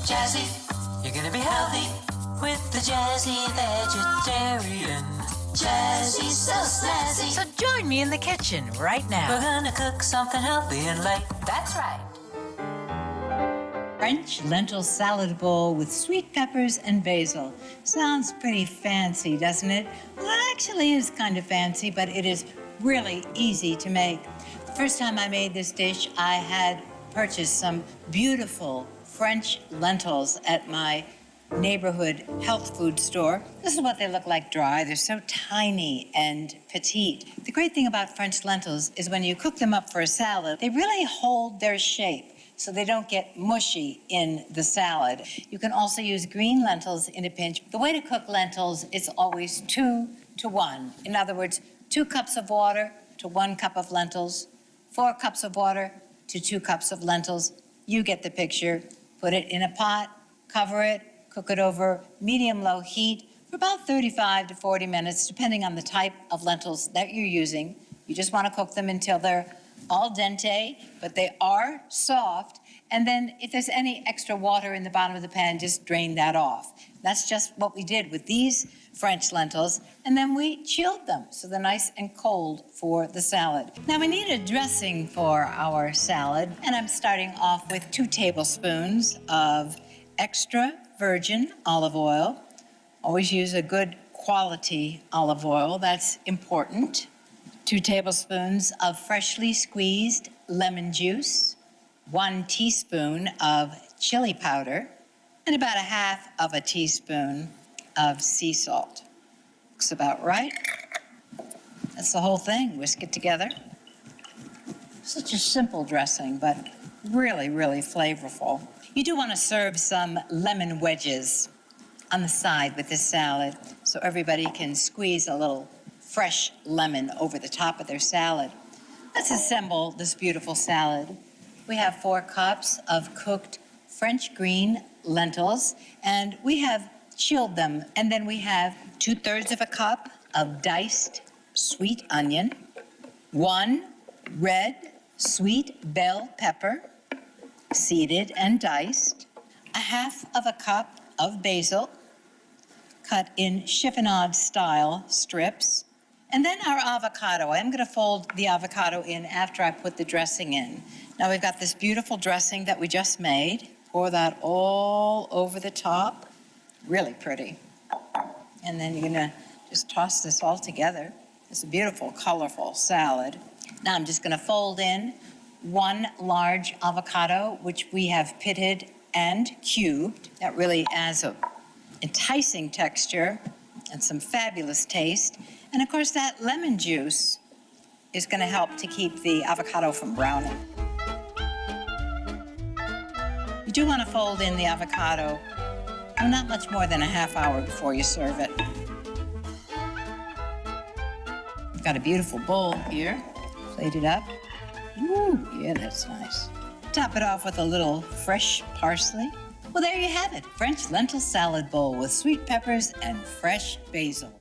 Jazzy, you're gonna be healthy with the Jazzy Vegetarian. Jazzy, so snazzy. So join me in the kitchen right now. We're gonna cook something healthy and light. That's right. French lentil salad bowl with sweet peppers and basil. Sounds pretty fancy, doesn't it? Well, it actually is kind of fancy, but it is really easy to make. The first time I made this dish, I had purchased some beautiful French lentils at my neighborhood health food store. This is what they look like dry. They're so tiny and petite. The great thing about French lentils is when you cook them up for a salad, they really hold their shape so they don't get mushy in the salad. You can also use green lentils in a pinch. The way to cook lentils is always 2 to 1. In other words, 2 cups of water to 1 cup of lentils, 4 cups of water to 2 cups of lentils. You get the picture. Put it in a pot, cover it, cook it over medium-low heat for about 35 to 40 minutes, depending on the type of lentils that you're using. You just want to cook them until they're al dente, but they are soft. And then if there's any extra water in the bottom of the pan, just drain that off. That's just what we did with these French lentils. And then we chilled them so they're nice and cold for the salad. Now we need a dressing for our salad. And I'm starting off with 2 tablespoons of extra virgin olive oil. Always use a good quality olive oil. That's important. 2 tablespoons of freshly squeezed lemon juice. 1 teaspoon of chili powder. And about 1/2 teaspoon of sea salt. Looks about right. That's the whole thing. Whisk it together. Such a simple dressing, but really, really flavorful. You do want to serve some lemon wedges on the side with this salad so everybody can squeeze a little fresh lemon over the top of their salad. Let's assemble this beautiful salad. We have 4 cups of cooked French green lentils, and we have chilled them. And then we have 2/3 cup of diced sweet onion, 1 red sweet bell pepper, seeded and diced, 1/2 cup of basil, cut in chiffonade style strips, and then our avocado. I'm going to fold the avocado in after I put the dressing in. Now we've got this beautiful dressing that we just made. Pour that all over the top. Really pretty. And then you're going to just toss this all together. It's a beautiful, colorful salad. Now I'm just going to fold in 1 large avocado, which we have pitted and cubed. That really adds a enticing texture and some fabulous taste. And of course, that lemon juice is going to help to keep the avocado from browning. You do want to fold in the avocado not much more than a 1/2 hour before you serve it. We've got a beautiful bowl here, plated up. Ooh, yeah, that's nice. Top it off with a little fresh parsley. Well, there you have it, French lentil salad bowl with sweet peppers and fresh basil.